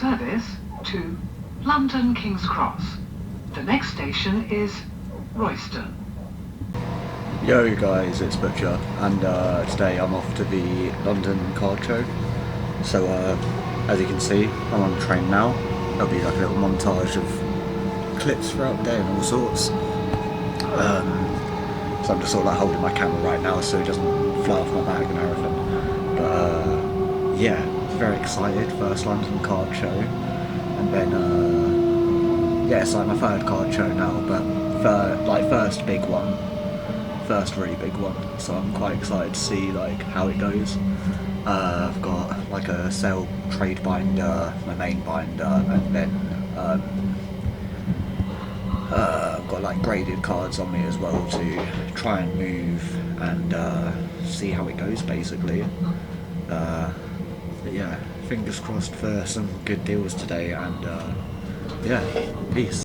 service to London King's Cross. The next station is Royston. Yo guys, it's Butcher, and today I'm off to the London card show. So as you can see, I'm on the train now. There'll be like a little montage of clips throughout the day and all sorts. So I'm just sort of like holding my camera right now so it doesn't fly off my bag and everything. But yeah, very excited. First London card show, and then yeah, it's like my third card show now, but first big one. First really big one, so I'm quite excited to see like how it goes. I've got like a sale trade binder, my main binder, and then I've got like graded cards on me as well to try and move and see how it goes basically. But yeah, fingers crossed for some good deals today, and yeah, peace.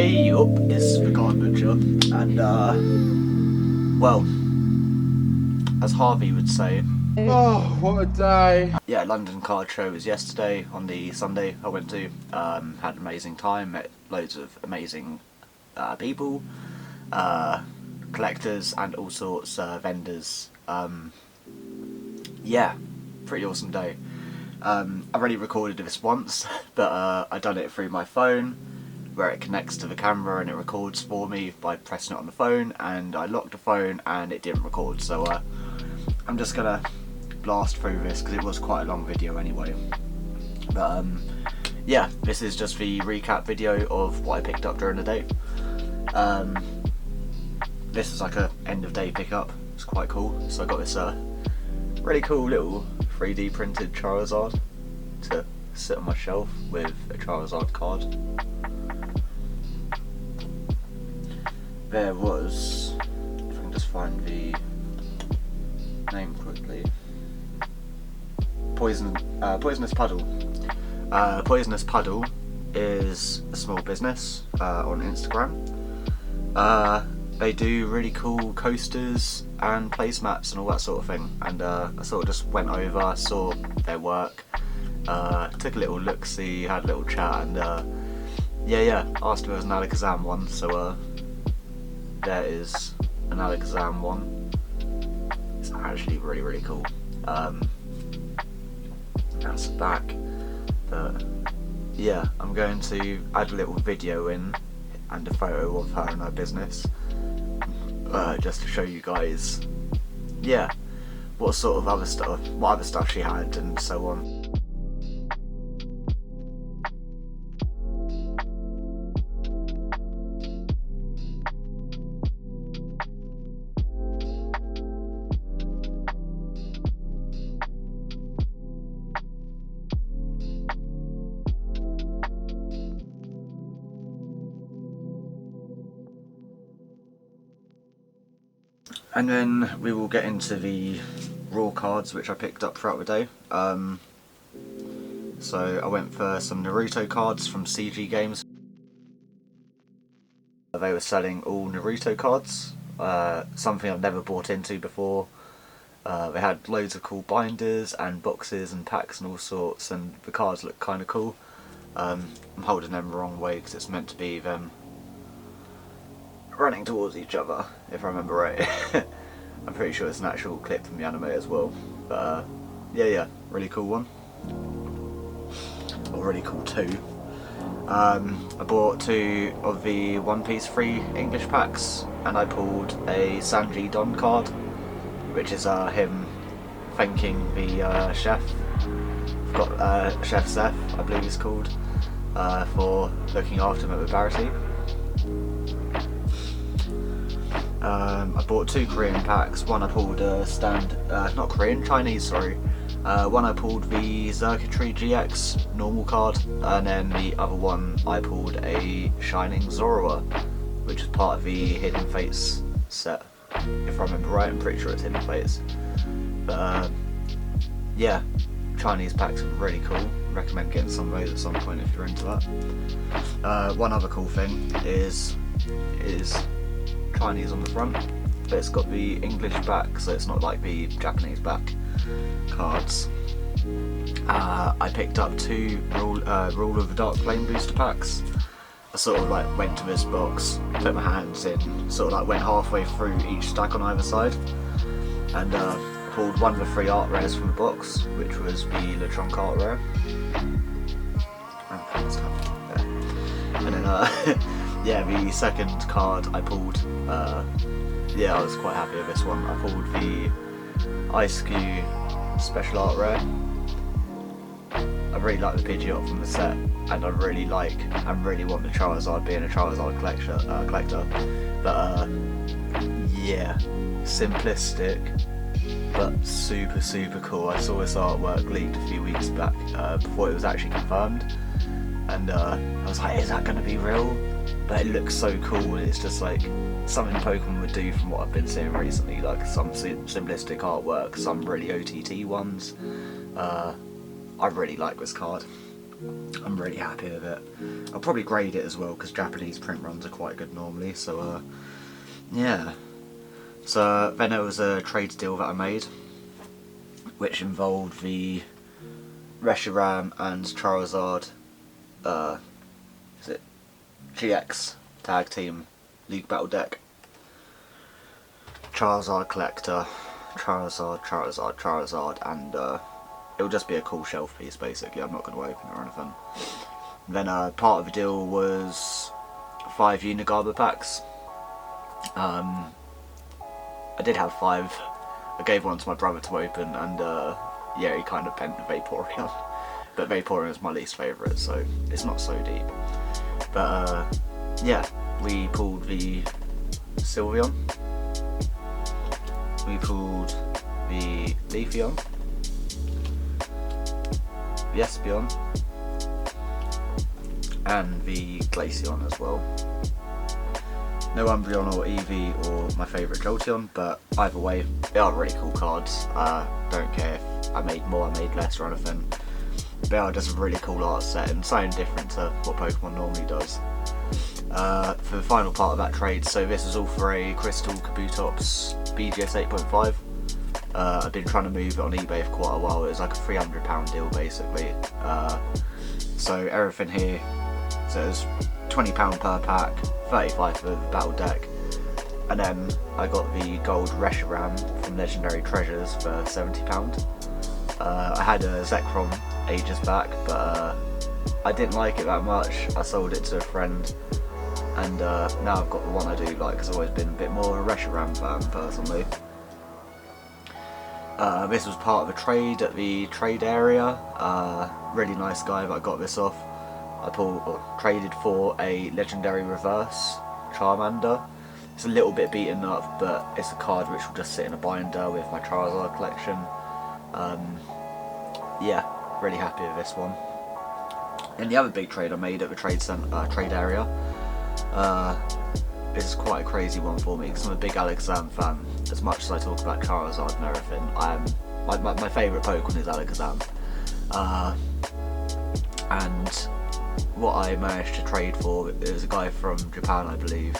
Hey up is the Card Butcher, and well, as Harvey would say, oh, what a day! Yeah, London Card Show was yesterday on the Sunday I went to. Had an amazing time, met loads of amazing people, collectors and all sorts, vendors. Yeah, pretty awesome day. I've already recorded this once, but I done it through my phone, where it connects to the camera and it records for me by pressing it on the phone, and I locked the phone and it didn't record, so I'm just gonna blast through this because it was quite a long video anyway. But yeah, this is just the recap video of what I picked up during the day. This is like a end of day pickup. It's quite cool. So I got this really cool little 3D printed Charizard to sit on my shelf with a Charizard card. There was, if I can just find the name quickly, Poisonous Puddle. Poisonous Puddle is a small business on Instagram. They do really cool coasters and placemats and all that sort of thing, and I sort of just went over, saw their work, took a little look-see, had a little chat, and yeah, asked if there was an Alakazam one, so there is an Alakazam one. It's actually really cool. That's the back, but yeah, I'm going to add a little video in and a photo of her and her business, just to show you guys, yeah, what other stuff she had and so on. And then we will get into the raw cards which I picked up throughout the day. So I went for some Naruto cards from CG Games. They were selling all Naruto cards, something I've never bought into before. They had loads of cool binders and boxes and packs and all sorts, and the cards look kind of cool. I'm holding them the wrong way because it's meant to be them running towards each other, if I remember right. I'm pretty sure it's an actual clip from the anime as well. But yeah, really cool one. Or really cool two. I bought 2 of the One Piece free English packs, and I pulled a Sanji Don card, which is him thanking the chef. I've got Chef Seth, I believe he's called, for looking after him at the Barity. I bought 2 Korean packs. One I pulled not Korean, Chinese, sorry. One I pulled the Circuitry GX normal card, and then the other one I pulled a Shining Zorua, which is part of the Hidden Fates set. If I remember right, I'm pretty sure it's Hidden Fates. But yeah, Chinese packs are really cool. Recommend getting some of those at some point if you're into that. One other cool thing is Chinese on the front, but it's got the English back, so it's not like the Japanese back cards. I picked up 2 Rule of the Dark Flame booster packs. I sort of like went to this box, put my hands in, sort of like went halfway through each stack on either side, and pulled one of the 3 art rares from the box, which was the Lechonk art rare. And then yeah, the second card I pulled, yeah, I was quite happy with this one. I pulled the Ice-Q special art rare. I really like the Pidgeot from the set, and I really want the Charizard, being a Charizard collector. But yeah, simplistic, but super cool. I saw this artwork leaked a few weeks back, before it was actually confirmed, and I was like, is that going to be real? But it looks so cool. It's just like something Pokemon would do from what I've been seeing recently, like some simplistic artwork, some really OTT ones. I really like this card. I'm really happy with it. I'll probably grade it as well because Japanese print runs are quite good normally, so yeah. So then there was a trade deal that I made, which involved the Reshiram and Charizard is it GX Tag Team League Battle Deck. Charizard Collector, Charizard, and it'll just be a cool shelf piece basically. I'm not going to open it or anything. Then part of the deal was 5 Unigaba packs. I did have 5. I gave one to my brother to open, and yeah, he kind of penned Vaporeon. But Vaporeon is my least favourite, so it's not so deep. But yeah, we pulled the Sylveon, we pulled the Leafeon, the Espeon, and the Glaceon as well. No Umbreon or Eevee or my favourite Jolteon, but either way, they are really cool cards. Don't care if I made more, I made less or anything. They are just a really cool art set and something different to what Pokemon normally does. For the final part of that trade, so this is all for a Crystal Kabutops BGS 8.5. I've been trying to move it on eBay for quite a while. It was like a £300 deal basically. So everything here says £20 per pack, 35 for the battle deck, and then I got the gold Reshiram from Legendary Treasures for £70. I had a Zekrom ages back, but I didn't like it that much. I sold it to a friend, and now I've got the one I do like, because I've always been a bit more of a Reshiram fan personally. This was part of a trade at the trade area. Really nice guy that I got this off. I traded for a legendary reverse Charmander. It's a little bit beaten up, but it's a card which will just sit in a binder with my Charizard collection. Yeah, really happy with this one. And the other big trade I made at the trade area, this is quite a crazy one for me because I'm a big Alakazam fan. As much as I talk about Charizard and everything, my favourite Pokemon is Alakazam. And what I managed to trade for is a guy from Japan, I believe.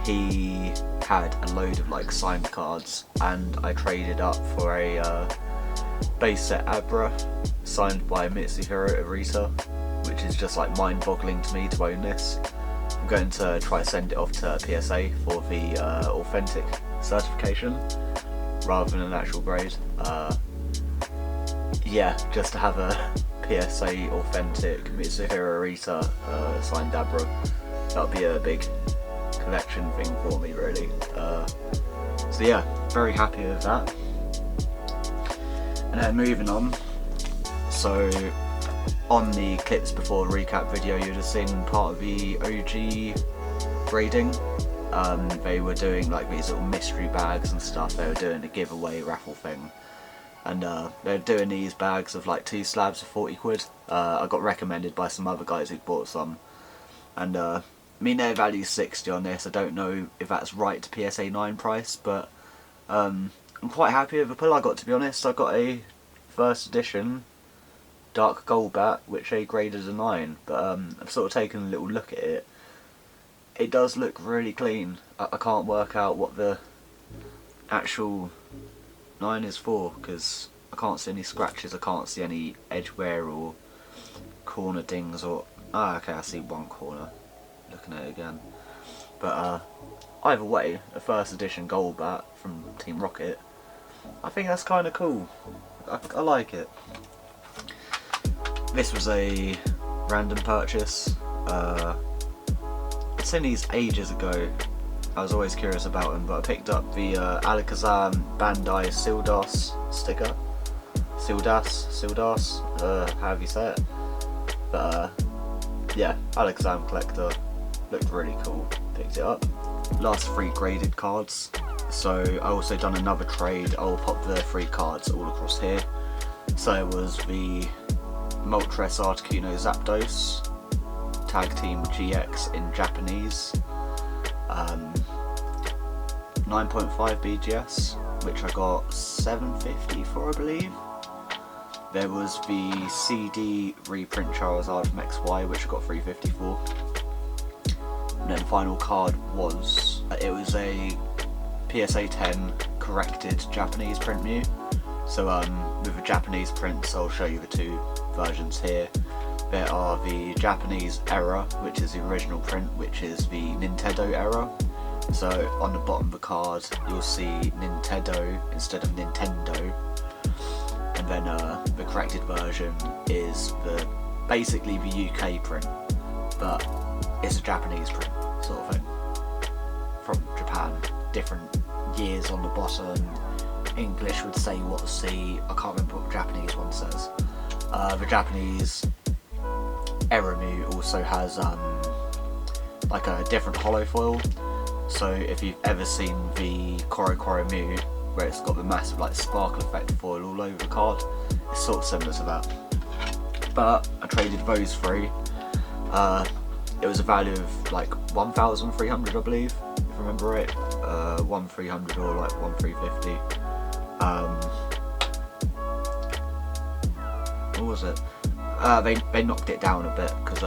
He had a load of like signed cards, and I traded up for a base set Abra signed by Mitsuhiro Arita, which is just like mind-boggling to me to own this. I'm going to try to send it off to PSA for the authentic certification rather than an actual grade. Yeah, just to have a PSA authentic Mitsuhiro Arita signed Abra, that would be a big collection thing for me really. So yeah, very happy with that. And then moving on, so on the clips before recap video you would have seen part of the OG grading. They were doing like these little mystery bags and stuff. They were doing a giveaway raffle thing, and they're doing these bags of like 2 slabs for 40 quid. I got recommended by some other guys who bought some, and I mean their value's 60 on this. I don't know if that's right to PSA 9 price, but I'm quite happy with the pull I got, to be honest. I got a first edition Dark Golbat which I graded a 9, but I've sort of taken a little look at it. It does look really clean. I can't work out what the actual 9 is for, because I can't see any scratches, I can't see any edge wear or corner dings or... Ah, okay, I see one corner, looking at it again. But either way, a first edition Golbat from Team Rocket, I think that's kind of cool. I like it. This was a random purchase. I'd seen these ages ago. I was always curious about them, but I picked up the Alakazam Bandai Sildas sticker. Sildas, however you say it. But yeah, Alakazam collector, looked really cool. Picked it up. Last 3 graded cards. So I also done another trade. I'll pop the 3 cards all across here. So it was the Moltres Articuno Zapdos Tag Team GX in Japanese, 9.5 BGS, which I got $7.50 for, I believe. There was the CD reprint Charizard from XY, which I got 350 for. And then final card was, it was a PSA 10 corrected Japanese print Mew. So with the Japanese prints, I'll show you the two versions here. There are the Japanese error, which is the original print, which is the Nintendo error. So on the bottom of the card, you'll see Nintendo instead of Nintendo. And then the corrected version is basically the UK print, but it's a Japanese print, sort of thing, from Japan. Different years on the bottom. English would say what the C. I can't remember what the Japanese one says. The Japanese error Mew also has like a different holo foil. So if you've ever seen the Koro Mew, where it's got the massive like sparkle effect foil all over the card, it's sort of similar to that. But I traded those three. It was a value of like 1,300, I believe, if I remember right. 1,300 or like 1,350. What was it? They knocked it down a bit because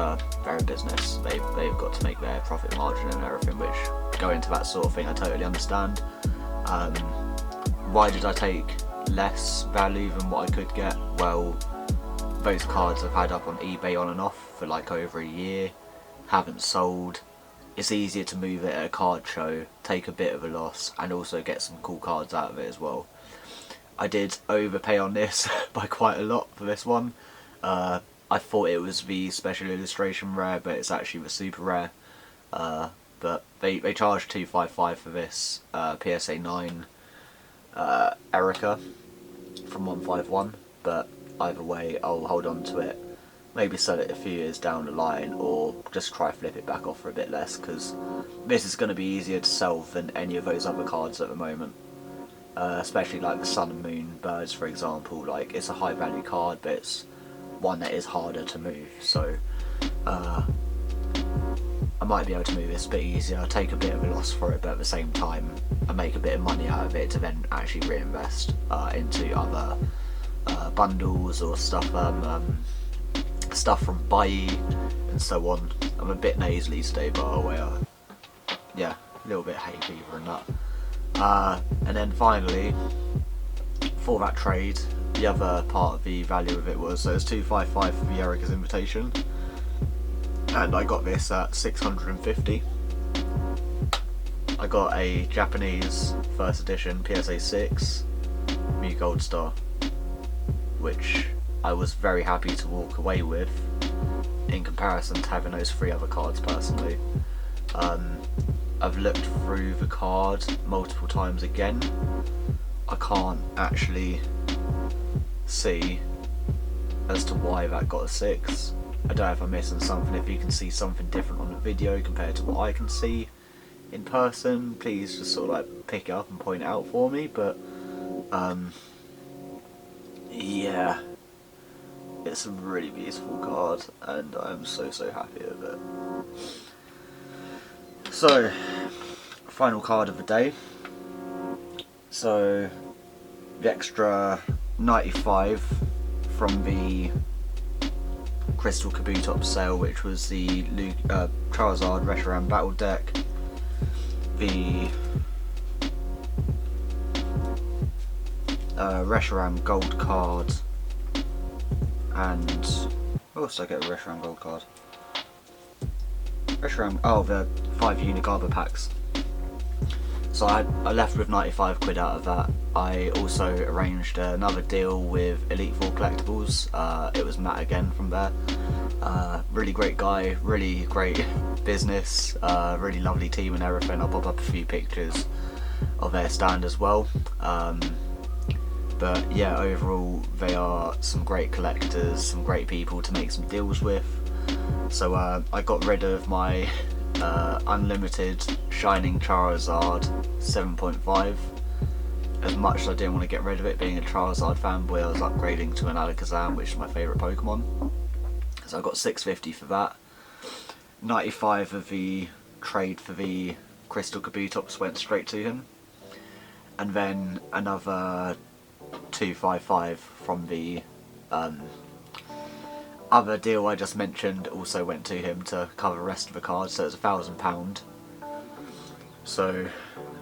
they're a business. They've got to make their profit margin and everything, which go into that sort of thing. I totally understand. Why did I take less value than what I could get? Well, those cards I've had up on eBay on and off for like over a year, haven't sold. It's easier to move it at a card show, take a bit of a loss, and also get some cool cards out of it as well. I did overpay on this by quite a lot for this one. I thought it was the special illustration rare, but it's actually the super rare. But they charged $255 for this PSA 9 Erica from 151. But either way, I'll hold on to it. Maybe sell it a few years down the line, or just try flip it back off for a bit less, because this is going to be easier to sell than any of those other cards at the moment. Especially like the Sun and Moon birds, for example. Like, it's a high value card, but it's one that is harder to move. So I might be able to move this a bit easier. I'll take a bit of a loss for it, but at the same time I make a bit of money out of it to then actually reinvest into other bundles or stuff. Stuff from Bai and so on. I'm a bit nasally today, by the way. Yeah, a little bit hay fever and that. And then finally, for that trade, the other part of the value of it was, so it's $255 for the Erica's Invitation, and I got this at $650. I got a Japanese first edition PSA 6 Mew Gold Star, which I was very happy to walk away with in comparison to having those three other cards personally. I've looked through the card multiple times again. I can't actually see as to why that got a 6. I don't know if I'm missing something. If you can see something different on the video compared to what I can see in person, please just sort of like pick it up and point it out for me. But yeah, it's a really beautiful card, and I'm so happy with it. So, final card of the day. So, the extra 95 from the Crystal Kabutops sale, which was the Charizard Reshiram Battle Deck, the Reshiram Gold card, and what else did I get a Reshiram Gold card? Reshiram, oh, the 5 Unigaba packs. So I left with 95 quid out of that. I also arranged another deal with Elite 4 Collectibles. It was Matt again from there. Really great guy, really great business, really lovely team and everything. I'll pop up a few pictures of their stand as well. But yeah, overall they are some great collectors, some great people to make some deals with. So I got rid of my unlimited Shining Charizard 7.5. As much as I didn't want to get rid of it, being a Charizard fanboy, I was upgrading to an Alakazam, which is my favourite Pokemon. So I got 650 for that. 95 of the trade for the Crystal Kabutops went straight to him. And then another 255 from the Other deal I just mentioned also went to him to cover the rest of the cards, so it's £1,000. So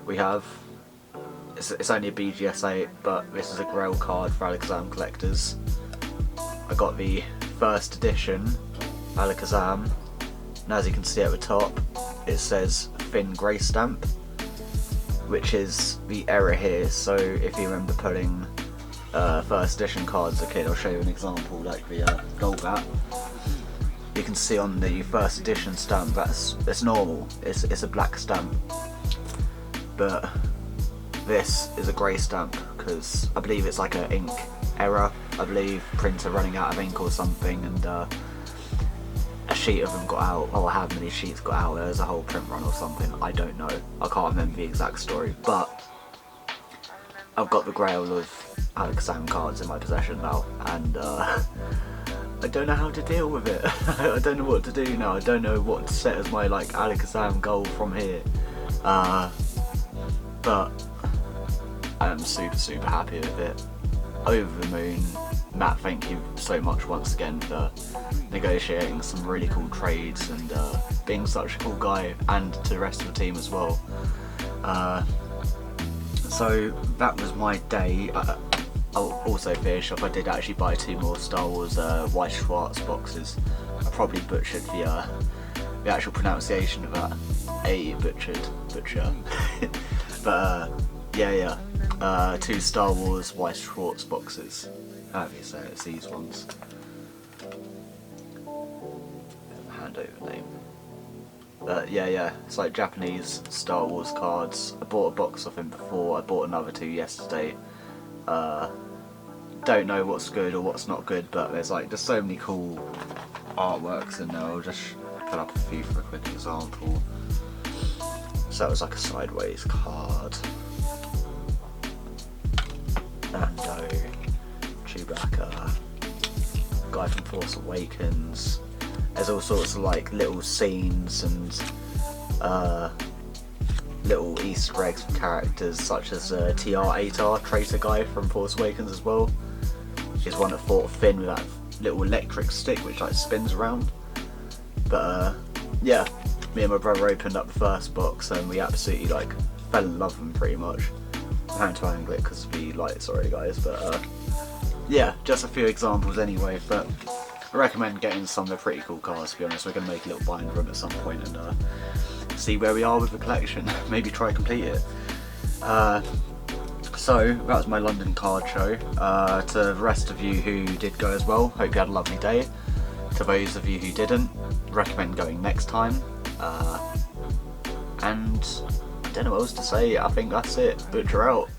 we have, it's only a BGS 8, but this is a Grail card for Alakazam collectors. I got the first edition Alakazam, and as you can see at the top it says thin grey stamp, which is the error here. So if you remember pulling first edition cards as a kid, I'll show you an example, like the gold bat. You can see on the first edition stamp it's normal, it's a black stamp, but this is a grey stamp because I believe it's like an ink error. I believe printer running out of ink or something, and a sheet of them got out, or how many sheets got out, there was a whole print run or something, I don't know, I can't remember the exact story, but I've got the Grail of Alakazam cards in my possession now, and I don't know how to deal with it. I don't know what to do now. I don't know what to set as my like Alakazam goal from here, but I am super happy with it. Over the moon. Matt, thank you so much once again for negotiating some really cool trades and being such a cool guy, and to the rest of the team as well. So that was my day. I'll also finish off, I did actually buy 2 more Star Wars White Schwartz boxes. I probably butchered the actual pronunciation of that. Butcher. But yeah, 2 Star Wars White Schwartz boxes. However you say it, it's these ones. Handover name. But yeah, it's like Japanese Star Wars cards. I bought a box of him before, I bought another 2 yesterday. Don't know what's good or what's not good, but there's like just so many cool artworks in there. I'll just put up a few for a quick example. So that was like a sideways card. Nando, Chewbacca, guy from Force Awakens. There's all sorts of like little scenes and little Easter eggs from characters such as TR-8R, Traitor guy from Force Awakens as well. He's one that fought Finn with that little electric stick which like spins around. But yeah, me and my brother opened up the first box and we absolutely like fell in love with them pretty much. I'm having to angle it because of the light, sorry guys, but yeah, just a few examples anyway. But I recommend getting some of the pretty cool cards, to be honest. We're going to make a little binder room at some point and see where we are with the collection, maybe try complete it. So that was my London card show. To the rest of you who did go as well, hope you had a lovely day. To those of you who didn't, recommend going next time. And I don't know what else to say, I think that's it. Butcher out.